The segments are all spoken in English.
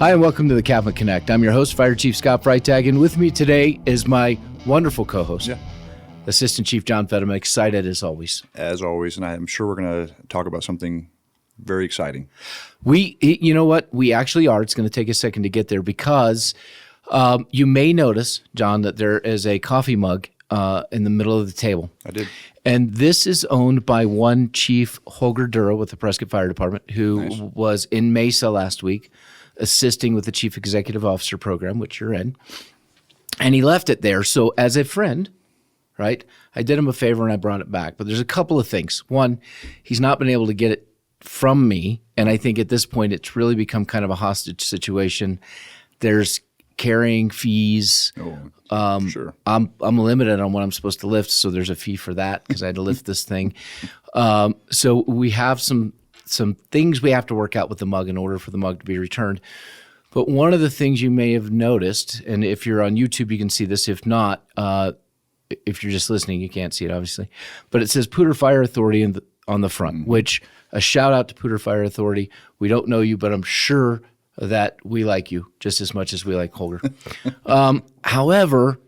Hi, and welcome to the CAFMA Connect. I'm your host, Fire Chief Scott Freitag, and with me today is my wonderful co-host, Assistant Chief John Feddema. Excited as always. As always, and I'm sure we're going to talk about something very exciting. You know what? We actually are. It's going to take a second to get there because you may notice, John, that there is a coffee mug in the middle of the table. I did. And this is owned by one Chief Holger Dura with the Prescott Fire Department, who was in Mesa last week, assisting with the Chief Executive Officer program, which you're in. And he left it there. So as a friend, right, I did him a favor and I brought it back. But there's a couple of things. One, he's not been able to get it from me. And I think at this point, it's really become kind of a hostage situation. There's carrying fees. Sure. I'm limited on what I'm supposed to lift, so there's a fee for that because I had to lift this thing. So we have some things we have to work out with the mug in order for the mug to be returned. But one of the things you may have noticed, and if you're on YouTube, you can see this. If not, if you're just listening, you can't see it, obviously. But it says Poudre Fire Authority on the front, which a shout out to Poudre Fire Authority. We don't know you, but I'm sure that we like you just as much as we like Holger. However,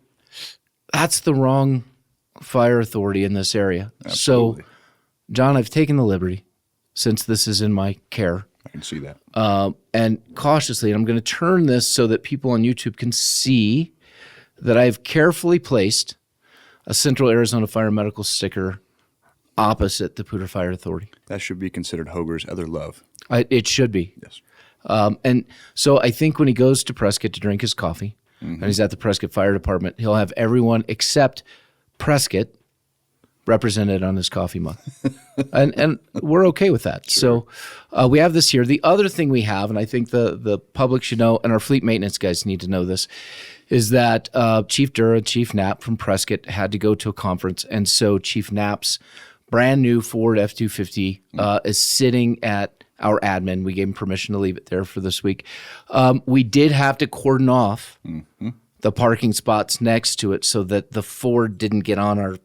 that's the wrong fire authority in this area. Absolutely. So, John, I've taken the liberty, since this is in my care. I can see that. And cautiously, I'm going to turn this so that people on YouTube can see that I've carefully placed a Central Arizona Fire Medical sticker opposite the Poudre Fire Authority. That should be considered Holger's other love. It should be. Yes. And so I think when he goes to Prescott to drink his coffee, and he's at the Prescott Fire Department, he'll have everyone except Prescott represented on his coffee mug. and we're okay with that. Sure. So we have this here. The other thing we have, and I think the public should know, and our fleet maintenance guys need to know this, is that Chief Dura, Chief Knapp from Prescott had to go to a conference. And so Chief Knapp's brand new Ford F-250 is sitting at our admin. We gave him permission to leave it there for this week. We did have to cordon off the parking spots next to it so that the Ford didn't get on our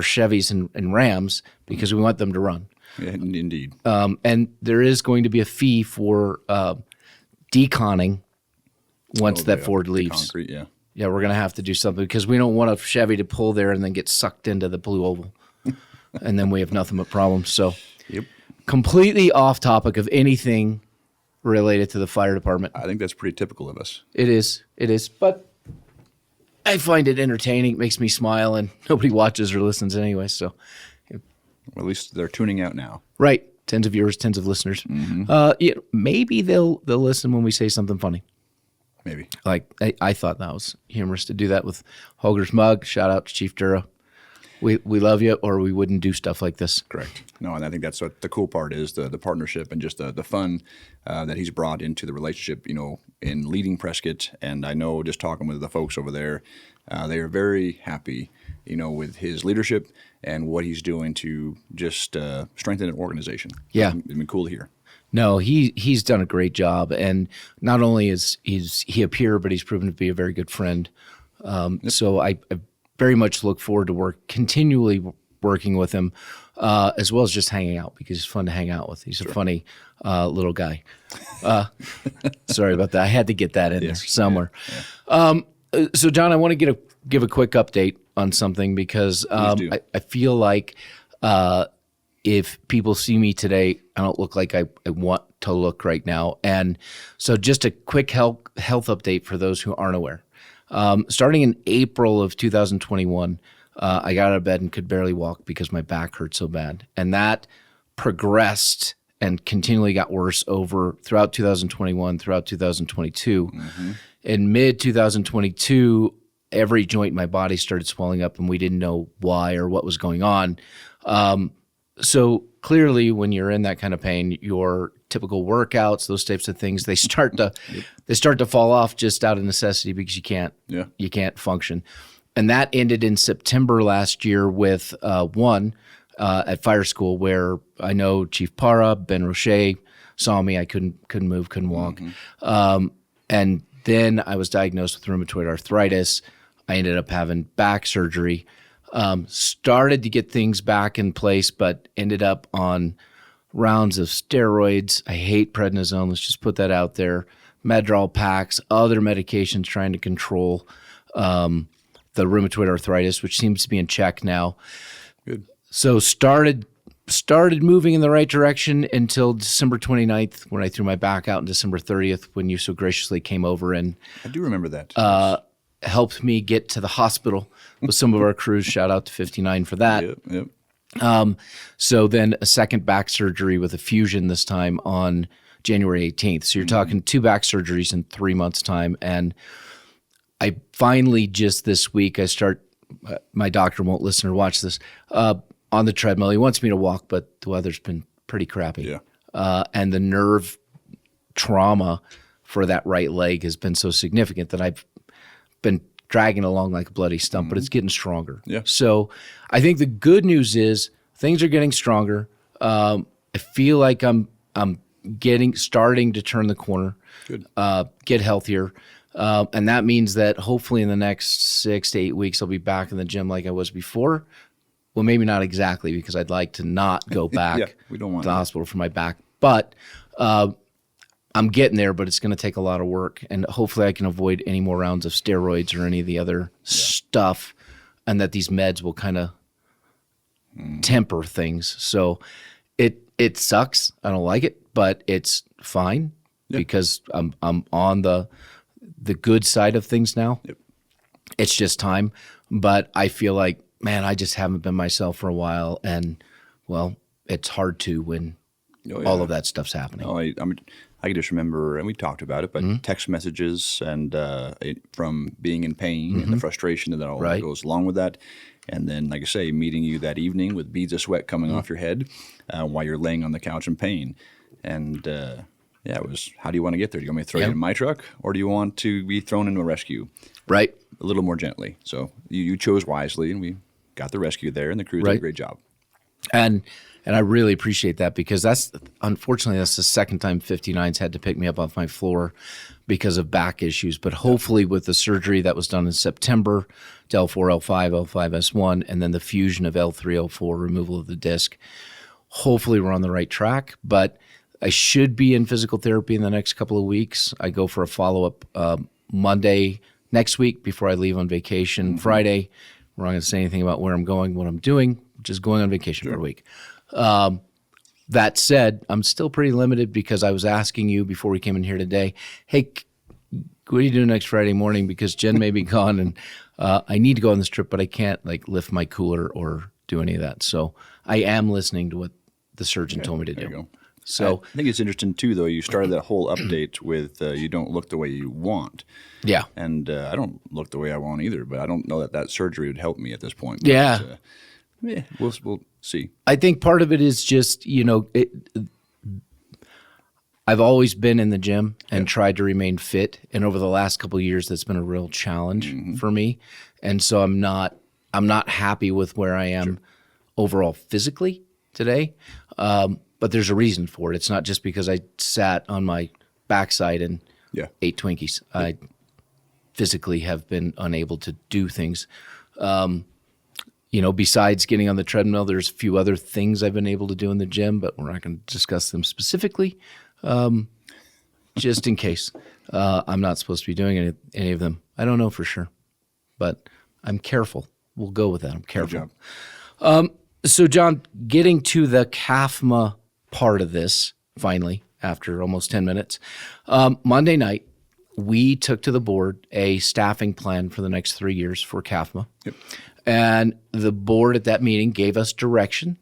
Chevys and Rams because we want them to run. Yeah, indeed. And there is going to be a fee for deconning once that Ford leaves. Concrete, yeah. Yeah, we're going to have to do something because we don't want a Chevy to pull there and then get sucked into the blue oval. And then we have nothing but problems. So, Yep. Completely off topic of anything related to the fire department. I think that's pretty typical of us. It is. But I find it entertaining. It makes me smile, and nobody watches or listens anyway. So, Well, at least they're tuning out now. right, tens of viewers, tens of listeners. Maybe they'll listen when we say something funny. Maybe. Like I thought that was humorous to do that with Holger's mug. Shout out to Chief Dura. We love you, or we wouldn't do stuff like this. Correct. No, and I think that's what the cool part is, the partnership and just the fun that he's brought into the relationship, in leading Prescott. And I know just talking with the folks over there, they are very happy, with his leadership and what he's doing to just strengthen an organization. Yeah. It's been cool to hear. No, he's done a great job, and not only is he a peer, but he's proven to be a very good friend. So I very much look forward to continually working with him, as well as just hanging out because he's fun to hang out with. He's a funny little guy. Sorry about that. I had to get that in there somewhere. Yeah. So, John, I want to give a quick update on something because I feel like if people see me today, I don't look like I want to look right now. And so just a quick health update for those who aren't aware. Starting in April of 2021, I got out of bed and could barely walk because my back hurt so bad. And that progressed and continually got worse throughout 2021, throughout 2022. In mid-2022, every joint in my body started swelling up, and we didn't know why or what was going on. So clearly, when you're in that kind of pain, your typical workouts, those types of things, they start to fall off just out of necessity because you can't function. And that ended in September last year with at fire school, where I know Chief Para, Ben Roche saw me. I couldn't move, couldn't walk. And then I was diagnosed with rheumatoid arthritis. I ended up having back surgery. Started to get things back in place, but ended up on rounds of steroids. I hate prednisone. Let's just put that out there. Medrol packs, other medications trying to control the rheumatoid arthritis, which seems to be in check now. Good. So started moving in the right direction until December 29th when I threw my back out, and December 30th when you so graciously came over and I do remember that. helped me get to the hospital with some of our crews. Shout out to 59 for that. Yep. So then a second back surgery with a fusion this time on January 18th. So you're talking 2 back surgeries in 3 months' time. And I finally just this week, I start, my doctor won't listen or watch this, on the treadmill. He wants me to walk, but the weather's been pretty crappy. Yeah. And the nerve trauma for that right leg has been so significant that I've been dragging along like a bloody stump, but it's getting stronger. Yeah. So I think the good news is things are getting stronger. I feel like I'm starting to turn the corner, Good. get healthier. And that means that hopefully in the next 6 to 8 weeks, I'll be back in the gym like I was before. Well, maybe not exactly, because I'd like to not go back Yeah, we don't want to the that. hospital for my back. But I'm getting there, but it's going to take a lot of work. And hopefully I can avoid any more rounds of steroids or any of the other stuff, and that these meds will kind of temper things. So it sucks. I don't like it, but it's fine because I'm on the good side of things now. Yep. It's just time. But I feel like, man, I just haven't been myself for a while. And, well, it's hard to when all of that stuff's happening. Oh, I mean, I can just remember, and we talked about it, but text messages and from being in pain and the frustration that all goes along with that. And then, like I say, meeting you that evening with beads of sweat coming off your head while you're laying on the couch in pain. And it was, how do you want to get there? Do you want me to throw you in my truck, or do you want to be thrown into a rescue? Right. A little more gently. So you chose wisely, and we got the rescue there, and the crew did a great job. And I really appreciate that, because unfortunately that's the second time 59's had to pick me up off my floor because of back issues. But hopefully with the surgery that was done in September to L4, L5, L5S1, and then the fusion of L3, L4, removal of the disc, hopefully we're on the right track. But I should be in physical therapy in the next couple of weeks. I go for a follow-up Monday next week before I leave on vacation. Friday, we're not going to say anything about where I'm going, what I'm doing, just going on vacation for a week. That said, I'm still pretty limited, because I was asking you before we came in here today, hey, what are you doing next Friday morning? Because Jen may be gone, and I need to go on this trip, but I can't lift my cooler or do any of that. So I am listening to what the surgeon told me to do. There you go. So I think it's interesting too, though. You started that whole update with you don't look the way you want. yeah, And I don't look the way I want either, but I don't know that surgery would help me at this point. Yeah. But, we'll see. I think part of it is just, I've always been in the gym and tried to remain fit. And over the last couple of years, that's been a real challenge for me. And so I'm not happy with where I am overall physically today. But there's a reason for it. It's not just because I sat on my backside and ate Twinkies. I physically have been unable to do things. Besides getting on the treadmill, there's a few other things I've been able to do in the gym, but we're not going to discuss them specifically, just in case. I'm not supposed to be doing any of them. I don't know for sure, but I'm careful. We'll go with that. I'm careful. Good job. So, John, getting to the CAFMA part of this, finally, after almost 10 minutes, Monday night, we took to the board a staffing plan for the next 3 years for CAFMA. Yep. And the board at that meeting gave us direction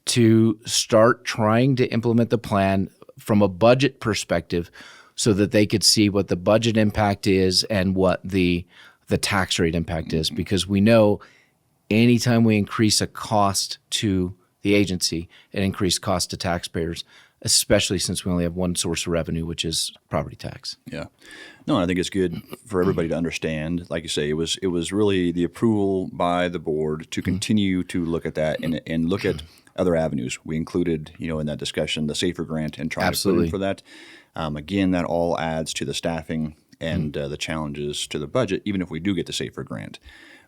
to start trying to implement the plan from a budget perspective, so that they could see what the budget impact is and what the tax rate impact is. Because we know anytime we increase a cost to the agency, it increases cost to taxpayers, especially since we only have one source of revenue, which is property tax. Yeah. No, I think it's good for everybody to understand. Like you say, it was really the approval by the board to continue to look at that and look at other avenues. We included, in that discussion, the SAFER grant and trying to put in for that. Again, that all adds to the staffing and the challenges to the budget, even if we do get the SAFER grant.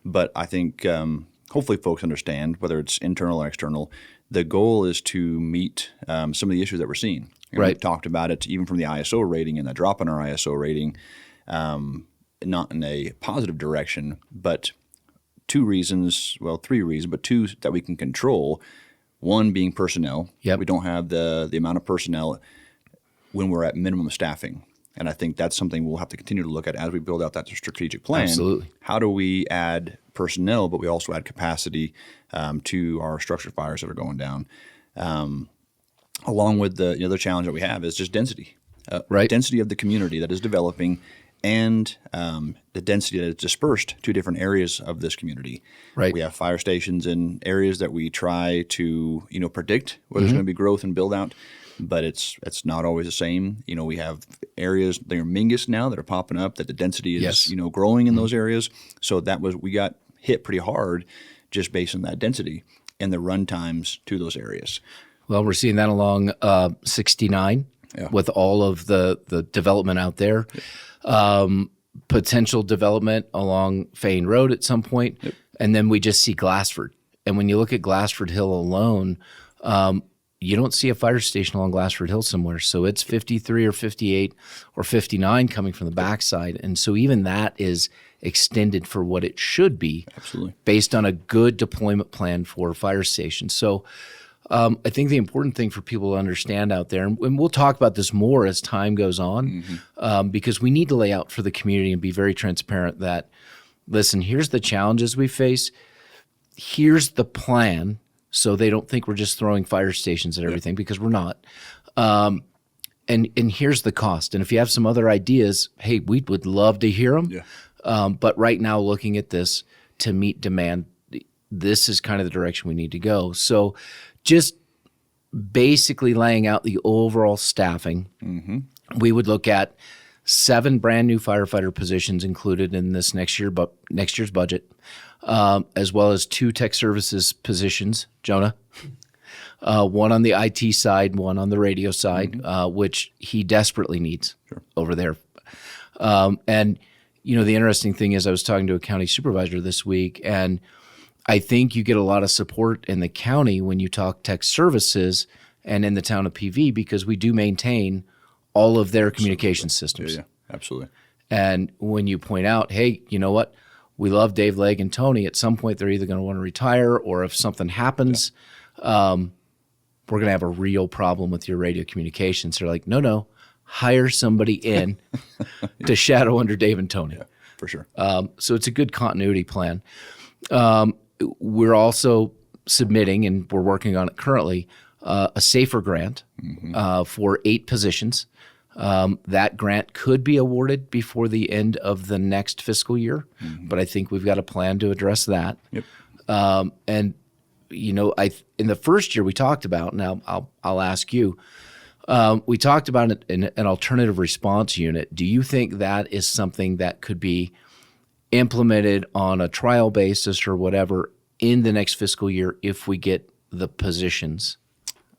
But I think hopefully folks understand, whether it's internal or external, the goal is to meet some of the issues that we're seeing. And Right. We've talked about it even from the ISO rating and the drop in our ISO rating, not in a positive direction, but three reasons, but two that we can control. One being personnel. Yep. We don't have the amount of personnel when we're at minimum staffing. And I think that's something we'll have to continue to look at as we build out that strategic plan. Absolutely. How do we add personnel, but we also add capacity to our structure fires that are going down? Along with the other challenge that we have is just density. Right. Density of the community that is developing and the density that is dispersed to different areas of this community. Right. We have fire stations in areas that we try to predict where there's going to be growth and build out, but it's not always the same. We have areas that are Mingus now that are popping up that the density is Yes. growing in those areas. So we got hit pretty hard just based on that density and the run times to those areas. Well, we're seeing that along 69 with all of the development out there. Potential development along Fane Road at some point. Yep. And then we just see Glassford. And when you look at Glassford Hill alone, you don't see a fire station along Glassford Hill somewhere. So it's 53 or 58 or 59 coming from the backside. And so even that is extended for what it should be. Absolutely. Based on a good deployment plan for fire stations. So I think the important thing for people to understand out there, and we'll talk about this more as time goes on, because we need to lay out for the community and be very transparent that, listen, here's the challenges we face. Here's the plan, so they don't think we're just throwing fire stations at everything, because we're not. And here's the cost. And if you have some other ideas, hey, we would love to hear them. Yeah. But right now, looking at this to meet demand, this is kind of the direction we need to go. So just basically laying out the overall staffing, we would look at 7 brand new firefighter positions included in this next year's budget, as well as 2 tech services positions, Jonah, one on the IT side, one on the radio side, which he desperately needs over there. And the interesting thing is I was talking to a county supervisor this week, and I think you get a lot of support in the county when you talk tech services and in the town of PV, because we do maintain all of their communication systems. Yeah, absolutely. And when you point out, hey, you know what? We love Dave Legg and Tony. At some point, they're either going to want to retire, or if something happens, we're going to have a real problem with your radio communications. They're like, no, hire somebody in to shadow under Dave and Tony. Yeah, for sure. So it's a good continuity plan. We're also submitting, and we're working on it currently, a SAFER grant for 8 positions. That grant could be awarded before the end of the next fiscal year, but I think we've got a plan to address that. Yep. And in the first year we talked about, now I'll ask you, we talked about an alternative response unit. Do you think that is something that could be implemented on a trial basis or whatever in the next fiscal year if we get the positions?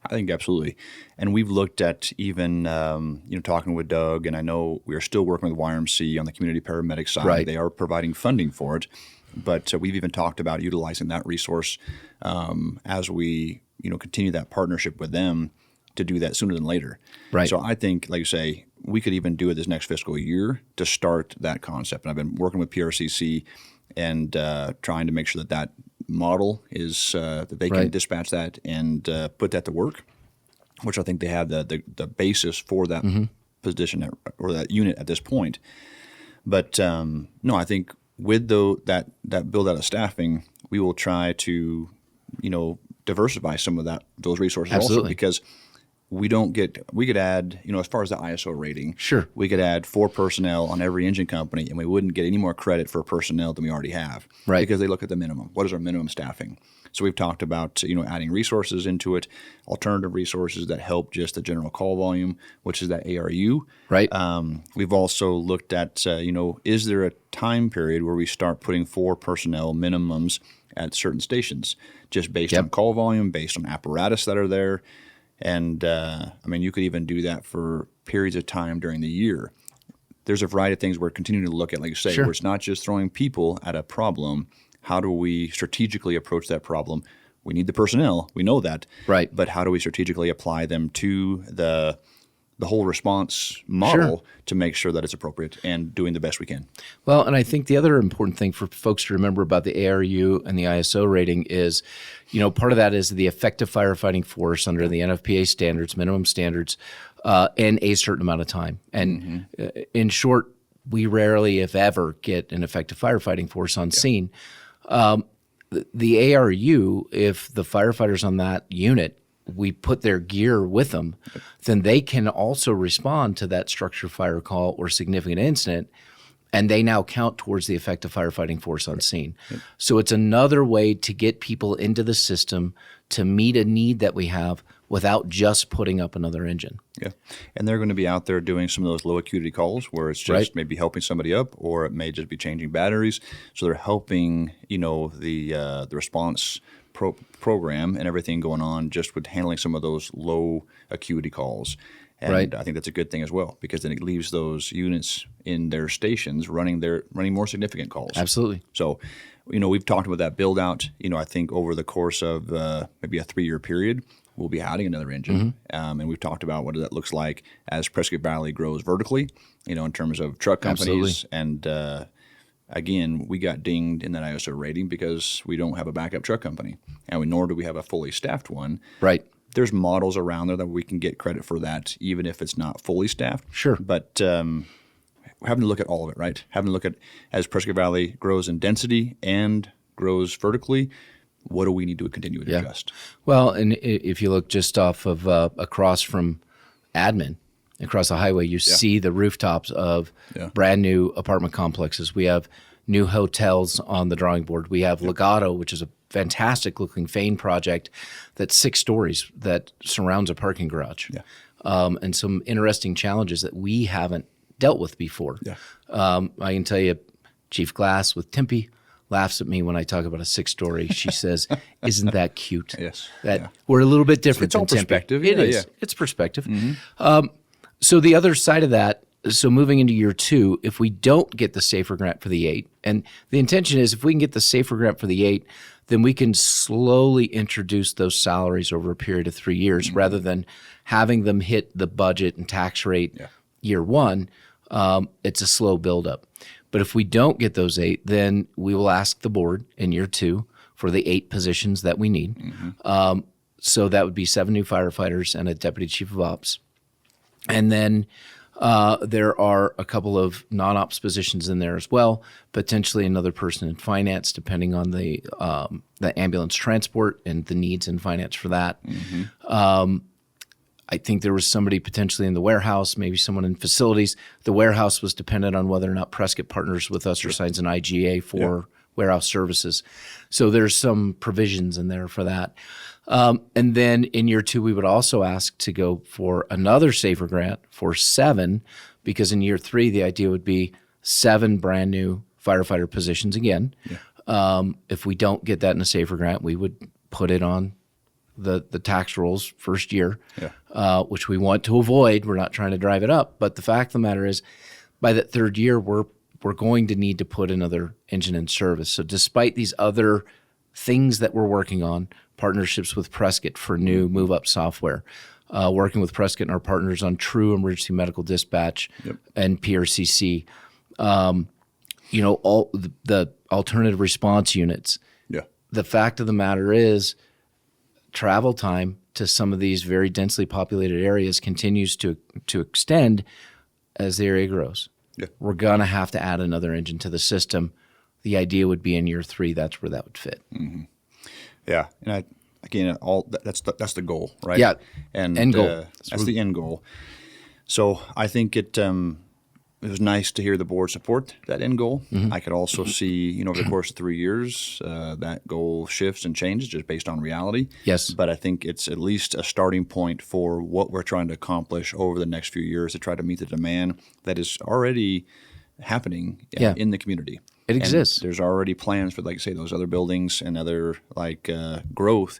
I think absolutely. And we've looked at even, talking with Doug, and I know we are still working with YMC on the community paramedic side. Right. They are providing funding for it, but we've even talked about utilizing that resource as we, continue that partnership with them to do that sooner than later. Right. So I think, like you say, we could even do it this next fiscal year to start that concept. And I've been working with PRCC and trying to make sure that model is that they can dispatch that and put that to work, which I think they have the basis for that position or that unit at this point. But no, I think with that build out of staffing, we will try to diversify some of those resources. Absolutely. Also, because we could add, as far as the ISO rating, sure, we could add 4 personnel on every engine company, and we wouldn't get any more credit for personnel than we already have. Right. Because they look at the minimum. What is our minimum staffing? So we've talked about, adding resources into it, alternative resources that help just the general call volume, which is that ARU. Right. We've also looked at, is there a time period where we start putting 4 personnel minimums at certain stations, just based on call volume, based on apparatus that are there. And, you could even do that for periods of time during the year. There's a variety of things we're continuing to look at, like you say, where it's not just throwing people at a problem. How do we strategically approach that problem we need the personnel. We know that. Right. But how do we strategically apply them to the whole response model to make sure that it's appropriate and doing the best we can? Well, and I think the other important thing for folks to remember about the ARU and the ISO rating is, part of that is the effective firefighting force under the NFPA standards, minimum standards, in a certain amount of time. And in short, we rarely, if ever, get an effective firefighting force on scene. The ARU, if the firefighters on that unit, we put their gear with them, then they can also respond to that structure fire call or significant incident, and they now count towards the effective firefighting force on scene. So it's another way to get people into the system to meet a need that we have without just putting up another engine. Yeah, and they're going to be out there doing some of those low acuity calls where it's just maybe helping somebody up, or it may just be changing batteries. So they're helping, the response program and everything going on just with handling some of those low acuity calls. And I think that's a good thing as well, because then it leaves those units in their stations running more significant calls. Absolutely. So, we've talked about that build out. I think over the course of maybe a 3-year period, we'll be adding another engine. And we've talked about what that looks like as Prescott Valley grows vertically, in terms of truck companies. Absolutely. And again, we got dinged in that ISO rating because we don't have a backup truck company, and nor do we have a fully staffed one. Right. There's models around there that we can get credit for that, even if it's not fully staffed. Sure. But having to look at all of it, right? Having to look at, as Prescott Valley grows in density and grows vertically, what do we need to continue to adjust? Well, and if you look just off of across from Admin, across the highway, you see the rooftops of brand new apartment complexes. We have new hotels on the drawing board. We have Legato, which is a fantastic looking Fane project that's 6 stories that surrounds a parking garage. And some interesting challenges that we haven't dealt with before. I can tell you, Chief Glass with Tempe laughs at me when I talk about a 6-story. She says, "Isn't that cute?" Yes. We're a little bit different. It's all than Tempe. perspective. It is. It's perspective. So the other side of that, so moving into year 2, if we don't get the SAFER grant for the 8, and the intention is if we can get the SAFER grant for the 8, then we can slowly introduce those salaries over a period of 3 years rather than having them hit the budget and tax rate year 1. It's a slow buildup. But if we don't get those 8, then we will ask the board in year 2 for the 8 positions that we need. So that would be 7 new firefighters and a deputy chief of ops. And then there are a couple of non-ops positions in there as well, potentially another person in finance, depending on the ambulance transport and the needs in finance for that. I think there was somebody potentially in the warehouse, maybe someone in facilities. The warehouse was dependent on whether or not Prescott partners with us or signs an IGA for warehouse services. So there's some provisions in there for that. And then in year 2, we would also ask to go for another SAFER grant for 7, because in year 3, the idea would be 7 brand new firefighter positions again. If we don't get that in a SAFER grant, we would put it on the tax rolls first year, which we want to avoid. We're not trying to drive it up. But the fact of the matter is, by that 3rd year, we're going to need to put another engine in service. So despite these other things that we're working on, partnerships with Prescott for new move-up software, working with Prescott and our partners on true emergency medical dispatch and PRCC, all the alternative response units. The fact of the matter is, travel time to some of these very densely populated areas continues to extend as the area grows. We're going to have to add another engine to the system. The idea would be in year 3, that's where that would fit. Yeah, and that's the goal, right? And end goal. That's the end goal. So I think it was nice to hear the board support that end goal. I could also see, over the course of 3 years, that goal shifts and changes just based on reality. But I think it's at least a starting point for what we're trying to accomplish over the next few years to try to meet the demand that is already happening in the community. It exists. And there's already plans for, say, those other buildings and other growth.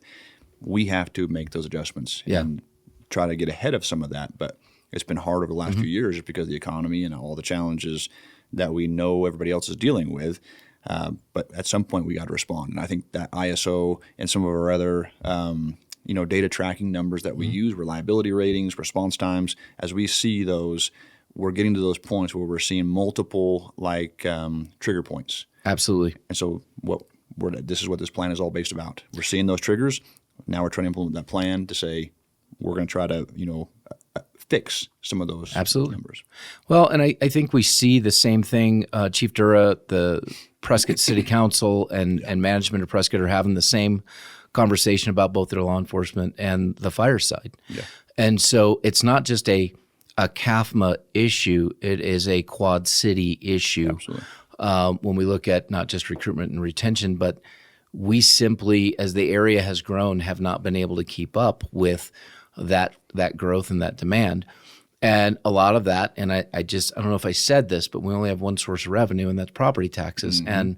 We have to make those adjustments and try to get ahead of some of that. But it's been hard over the last few years just because of the economy and all the challenges that we know everybody else is dealing with. But at some point we got to respond. And I think that ISO and some of our other data tracking numbers that we use, reliability ratings, response times, as we see those, we're getting to those points where we're seeing multiple trigger points. Absolutely. And so this is what this plan is all based about. We're seeing those triggers. Now we're trying to implement that plan to say we're going to try to fix some of those numbers. Well, and I think we see the same thing. Chief Dura, the Prescott City Council, and management of Prescott are having the same conversation about both their law enforcement and the fire side. Yeah. And so it's not just a CAFMA issue, it is a Quad City issue. Absolutely. When we look at not just recruitment and retention, but we simply, as the area has grown, have not been able to keep up with that growth and that demand. And a lot of that, and I don't know if I said this, but we only have one source of revenue, and that's property taxes. And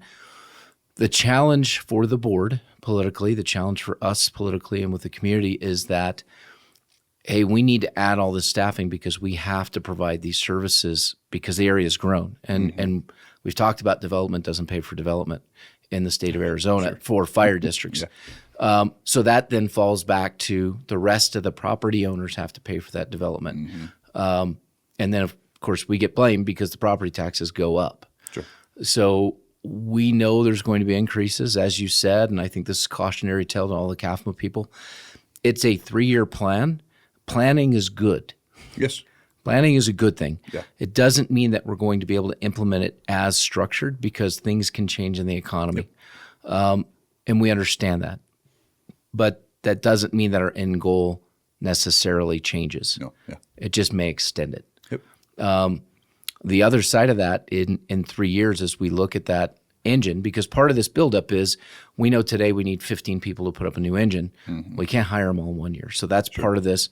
the challenge for the board politically, the challenge for us politically and with the community is that, hey, we need to add all this staffing because we have to provide these services because the area has grown. And we've talked about development doesn't pay for development in the state of Arizona for fire districts. So that then falls back to the rest of the property owners have to pay for that development. And then, of course, we get blamed because the property taxes go up. Sure. So we know there's going to be increases, as you said, and I think this is cautionary tale to all the CAFMA people. It's a 3-year plan. Planning is good. Yes. Planning is a good thing. Yeah. It doesn't mean that we're going to be able to implement it as structured because things can change in the economy. And we understand that. But that doesn't mean that our end goal necessarily changes. No. Yeah. It just may extend it. Yep. The other side of that in 3 years as we look at that engine, because part of this buildup is we know today we need 15 people to put up a new engine. We can't hire them all in 1 year. So that's part of this,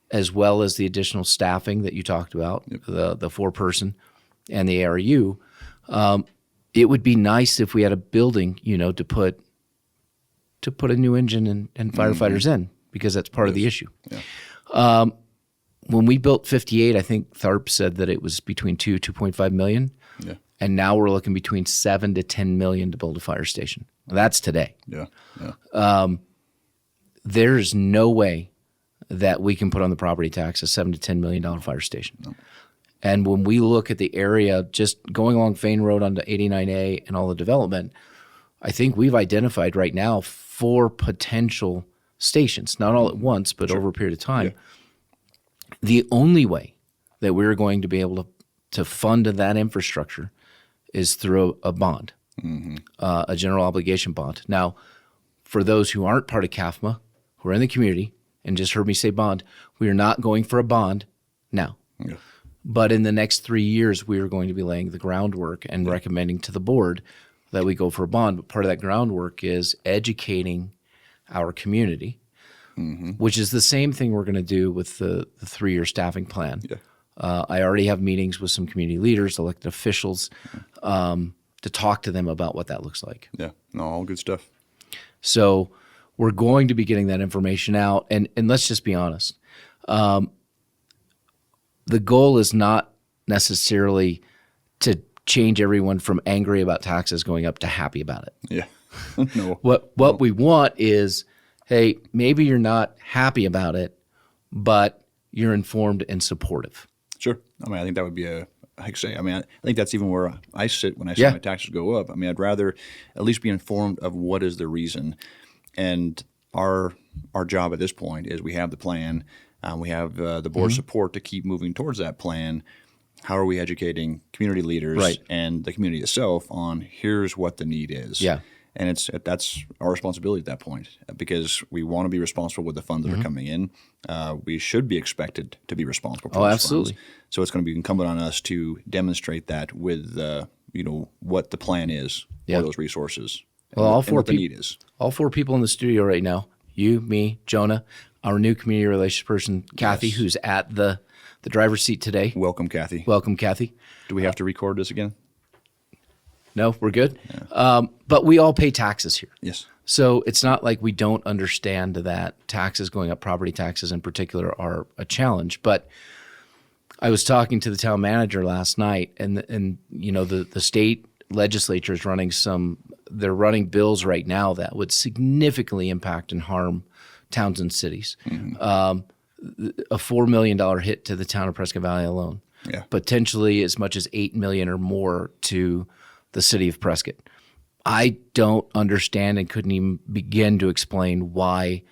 as well as the additional staffing that you talked about, the 4-person and the ARU. It would be nice if we had a building, to put a new engine and firefighters in, because that's part of the issue. Yeah. When we built 58, I think Tharp said that it was between $2.5 million. Yeah. And now we're looking between $7 to $10 million to build a fire station. That's today. Yeah. Yeah. There's no way that we can put on the property tax a $7 to $10 million fire station. No. And when we look at the area, just going along Fain Road onto 89A and all the development, I think we've identified right now 4 potential stations, not all at once, but over a period of time. Yeah. The only way that we're going to be able to fund that infrastructure is through a bond, a general obligation bond. Now, for those who aren't part of CAFMA, who are in the community and just heard me say bond, we are not going for a bond now. Yeah. But in the next 3 years, we are going to be laying the groundwork and recommending to the board that we go for a bond. But part of that groundwork is educating our community, which is the same thing we're going to do with the 3-year staffing plan. Yeah. I already have meetings with some community leaders, elected officials, to talk to them about what that looks like. Yeah. No, all good stuff. So we're going to be getting that information out. And let's just be honest. The goal is not necessarily to change everyone from angry about taxes going up to happy about it. Yeah. No. What we want is, hey, maybe you're not happy about it, but you're informed and supportive. Sure. I mean, I think that would be I think that's even where I sit when I see my taxes go up. I mean, I'd rather at least be informed of what is the reason. And our job at this point is we have the plan. We have the board support to keep moving towards that plan. How are we educating community leaders and the community itself on here's what the need is? Yeah. And that's our responsibility at that point, because we want to be responsible with the funds that are coming in. We should be expected to be responsible for those absolutely. funds. So it's going to be incumbent on us to demonstrate that with what the plan is for those resources. Well, and what the need is. All 4 people in the studio right now, you, me, Jonah, our new community relations person, Kathy, who's at the driver's seat today. Welcome, Kathy. Welcome, Kathy. Do we have to record this again? No, we're good. Yeah. But we all pay taxes here. Yes. So it's not like we don't understand that taxes going up, property taxes in particular, are a challenge. But I was talking to the town manager last night, and the state legislature is they're running bills right now that would significantly impact and harm towns and cities. A $4 million hit to the town of Prescott Valley alone. Yeah. Potentially as much as $8 million or more to the city of Prescott. I don't understand and couldn't even begin to explain why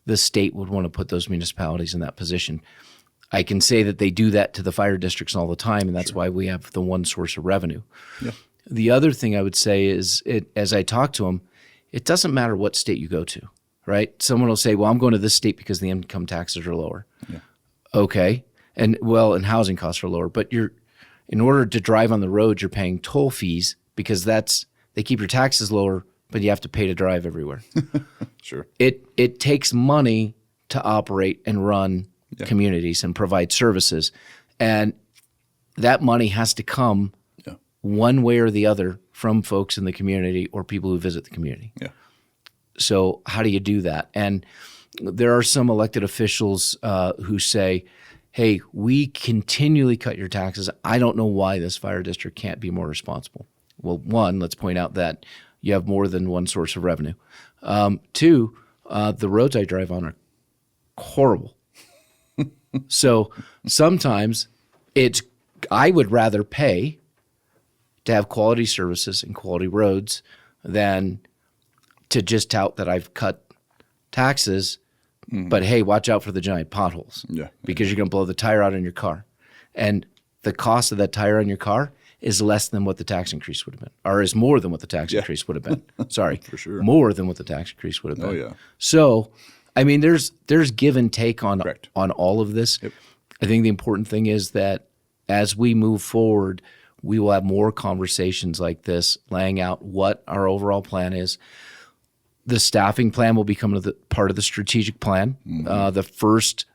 the state would want to put those municipalities in that position. I can say that they do that to the fire districts all the time, and that's why we have the one source of revenue. Yeah. The other thing I would say is, as I talk to them, it doesn't matter what state you go to, right? Someone will say, well, I'm going to this state because the income taxes are lower. Yeah. Okay. And housing costs are lower, but in order to drive on the road, you're paying toll fees because they keep your taxes lower, but you have to pay to drive everywhere. Sure. It takes money to operate and run communities and provide services. And that money has to come one way or the other from folks in the community or people who visit the community. Yeah. So how do you do that? And there are some elected officials who say, hey, we continually cut your taxes. I don't know why this fire district can't be more responsible. Well, one, let's point out that you have more than one source of revenue. Two, the roads I drive on are horrible. So sometimes I would rather pay to have quality services and quality roads than to just tout that I've cut taxes, but hey, watch out for the giant potholes because you're going to blow the tire out on your car. And the cost of that tire on your car is less than what the tax increase would have been, or is more than what the tax increase would have been. Sorry, for sure. More than what the tax increase would have been. Oh, yeah. So, I mean, there's give and take on all of this. Yep. I think the important thing is that as we move forward, we will have more conversations like this, laying out what our overall plan is. The staffing plan will become part of the strategic plan. The first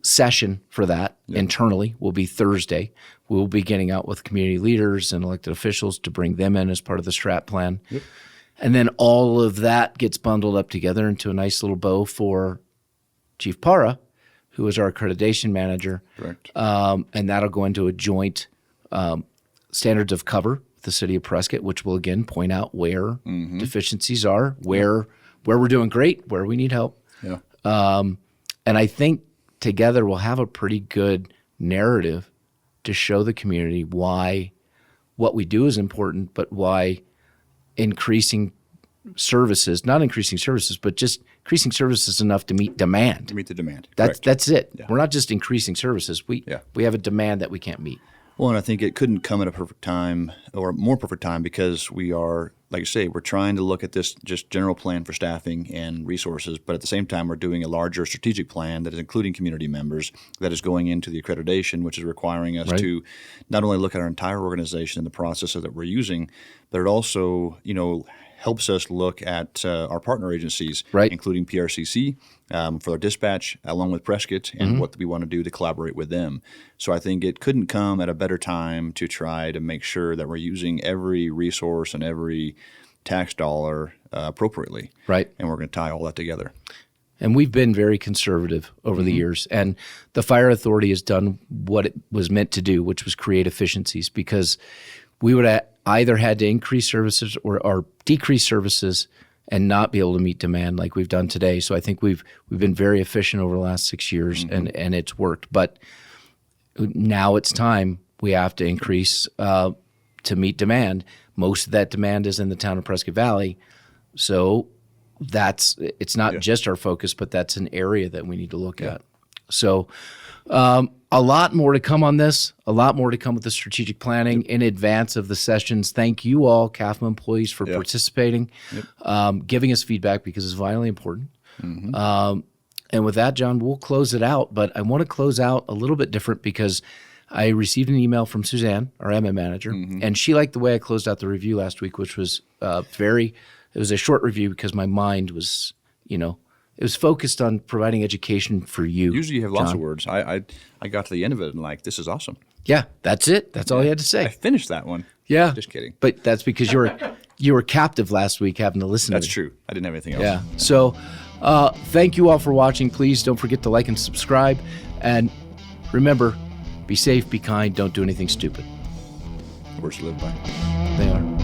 session for that internally will be Thursday. We'll be getting out with community leaders and elected officials to bring them in as part of the strat plan. Yep. And then all of that gets bundled up together into a nice little bow for Chief Para, who is our accreditation manager. Correct. And that'll go into a joint standards of cover with the city of Prescott, which will again point out where deficiencies are, where we're doing great, where we need help. Yeah. And I think together we'll have a pretty good narrative to show the community why what we do is important, but why increasing services, not increasing services, but just increasing services enough to meet demand. To meet the demand. That's it. Yeah. We're not just increasing services. We have a demand that we can't meet. Well, and I think it couldn't come at a perfect time or more perfect time because we are, like you say, we're trying to look at this just general plan for staffing and resources, but at the same time, we're doing a larger strategic plan that is including community members that is going into the accreditation, which is requiring us to not only look at our entire organization and the processes that we're using, but it also, helps us look at our partner agencies, including PRCC, for our dispatch, along with Prescott, and what we want to do to collaborate with them. So I think it couldn't come at a better time to try to make sure that we're using every resource and every tax dollar appropriately. Right. And we're going to tie all that together. And we've been very conservative over the years. And the Fire Authority has done what it was meant to do, which was create efficiencies, because we would have either had to increase services or decrease services and not be able to meet demand like we've done today. So I think we've been very efficient over the last 6 years, and it's worked. But now it's time we have to increase to meet demand. Most of that demand is in the town of Prescott Valley. So it's not just our focus, but that's an area that we need to look at. So a lot more to come on this, a lot more to come with the strategic planning in advance of the sessions. Thank you all, CAFMA employees, for participating, giving us feedback, because it's vitally important. And with that, John, we'll close it out. But I want to close out a little bit different because I received an email from Suzanne, our MM manager, and she liked the way I closed out the review last week, which was it was a short review because my mind was, it was focused on providing education for you. Usually you have lots John. of words. I got to the end of it and this is awesome. Yeah, that's it. That's all you had to say. I finished that one. Yeah. Just kidding. But that's because you were captive last week having to listen to me. That's true. I didn't have anything else. Yeah. So thank you all for watching. Please don't forget to like and subscribe. And remember, be safe, be kind, don't do anything stupid. words to live by. They are.